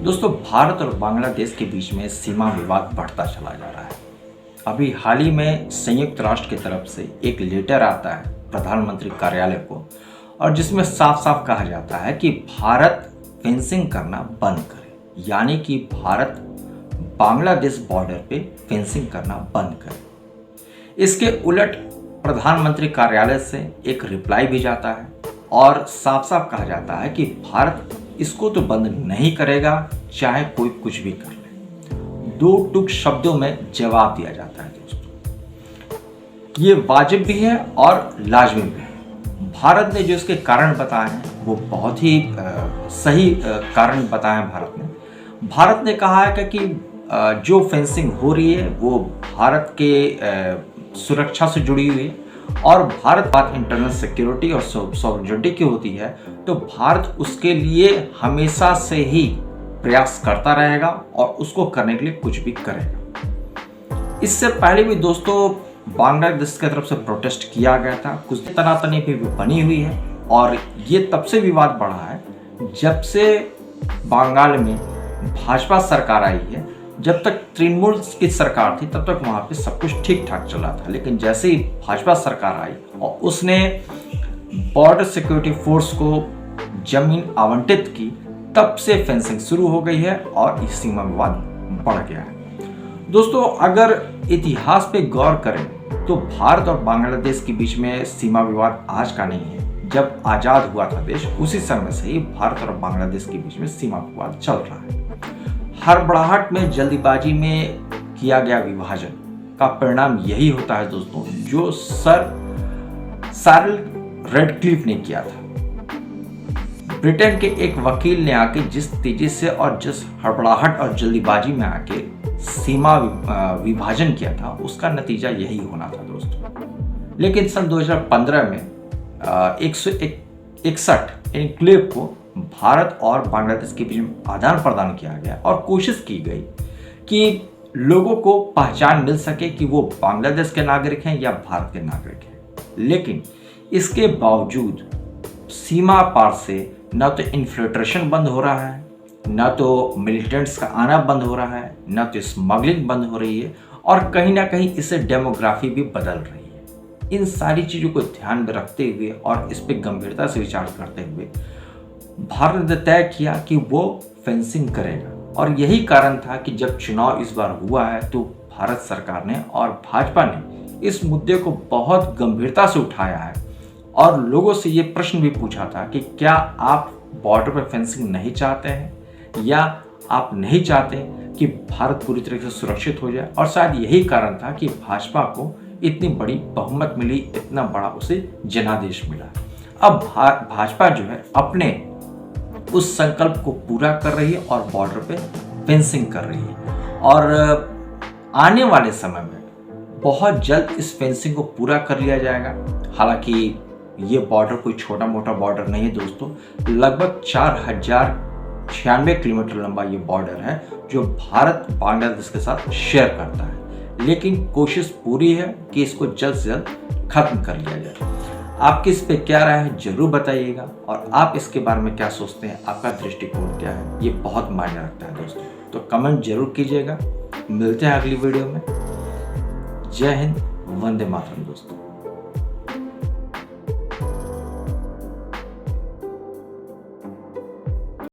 दोस्तों, भारत और बांग्लादेश के बीच में सीमा विवाद बढ़ता चला जा रहा है। अभी हाल ही में संयुक्त राष्ट्र की तरफ से एक लेटर आता है प्रधानमंत्री कार्यालय को, और जिसमें साफ साफ कहा जाता है कि भारत फेंसिंग करना बंद करे, यानी कि भारत बांग्लादेश बॉर्डर पे फेंसिंग करना बंद करे। इसके उलट प्रधानमंत्री कार्यालय से एक रिप्लाई भी जाता है और साफ साफ कहा जाता है कि भारत इसको तो बंद नहीं करेगा, चाहे कोई कुछ भी कर ले। दो टूक शब्दों में जवाब दिया जाता है। दोस्तों, ये वाजिब भी है और लाजमी भी है। भारत ने जो इसके कारण बताए हैं वो बहुत ही सही कारण बताए हैं। भारत ने कहा है कि जो फेंसिंग हो रही है वो भारत के सुरक्षा से जुड़ी हुई है, और भारत बात इंटरनल सिक्योरिटी और सॉवरेनिटी की होती है तो भारत उसके लिए हमेशा से ही प्रयास करता रहेगा और उसको करने के लिए कुछ भी करेगा। इससे पहले भी दोस्तों बांग्लादेश की तरफ से प्रोटेस्ट किया गया था, कुछ तनातनी भी बनी हुई है, और ये तब से विवाद बढ़ा है जब से बंगाल में भाजपा सरकार आई है। जब तक तृणमूल की सरकार थी तब तक वहाँ पे सब कुछ ठीक ठाक चला था, लेकिन जैसे ही भाजपा सरकार आई और उसने बॉर्डर सिक्योरिटी फोर्स को जमीन आवंटित की, तब से फेंसिंग शुरू हो गई है और इस सीमा विवाद बढ़ गया है। दोस्तों, अगर इतिहास पे गौर करें तो भारत और बांग्लादेश के बीच में सीमा विवाद आज का नहीं है। जब आज़ाद हुआ था देश, उसी समय से ही भारत और बांग्लादेश के बीच में सीमा विवाद चल रहा है। हड़बड़ाहट में, जल्दीबाजी में किया गया विभाजन का परिणाम यही होता है दोस्तों, जो सर साइरिल रैडक्लिफ ने किया था। ब्रिटेन के एक वकील ने आके जिस तेजी से और जिस हड़बड़ाहट और जल्दीबाजी में आके सीमा विभाजन किया था, उसका नतीजा यही होना था दोस्तों। लेकिन सन 2015 में 161 एन्क्लेव को भारत और बांग्लादेश के बीच में आदान प्रदान किया गया और कोशिश की गई कि लोगों को पहचान मिल सके कि वो बांग्लादेश के नागरिक हैं या भारत के नागरिक हैं। लेकिन इसके बावजूद सीमा पार से न तो इन्फिल्ट्रेशन बंद हो रहा है, न तो मिलिटेंट्स का आना बंद हो रहा है, न तो स्मगलिंग बंद हो रही है, और कहीं ना कहीं इससे डेमोग्राफी भी बदल रही है। इन सारी चीज़ों को ध्यान में रखते हुए और इस पर गंभीरता से विचार करते हुए भारत ने तय किया कि वो फेंसिंग करेगा, और यही कारण था कि जब चुनाव इस बार हुआ है तो भारत सरकार ने और भाजपा ने इस मुद्दे को बहुत गंभीरता से उठाया है और लोगों से ये प्रश्न भी पूछा था कि क्या आप बॉर्डर पर फेंसिंग नहीं चाहते हैं, या आप नहीं चाहते कि भारत पूरी तरह से सुरक्षित हो जाए। और शायद यही कारण था कि भाजपा को इतनी बड़ी बहुमत मिली, इतना बड़ा उसे जनादेश मिला। अब भाजपा जो है अपने उस संकल्प को पूरा कर रही है और बॉर्डर पे फेंसिंग कर रही है, और आने वाले समय में बहुत जल्द इस फेंसिंग को पूरा कर लिया जाएगा। हालांकि ये बॉर्डर कोई छोटा मोटा बॉर्डर नहीं है दोस्तों, लगभग 4096 किलोमीटर लंबा ये बॉर्डर है जो भारत बांग्लादेश के साथ शेयर करता है। लेकिन कोशिश पूरी है कि इसको जल्द से जल्द खत्म कर लिया जाए। आपकी इस पे क्या राय है जरूर बताइएगा, और आप इसके बारे में क्या सोचते हैं, आपका दृष्टिकोण क्या है, ये बहुत मायने रखता है दोस्तों। तो कमेंट जरूर कीजिएगा। मिलते हैं अगली वीडियो में। जय हिंद, वंदे मातरम दोस्तों।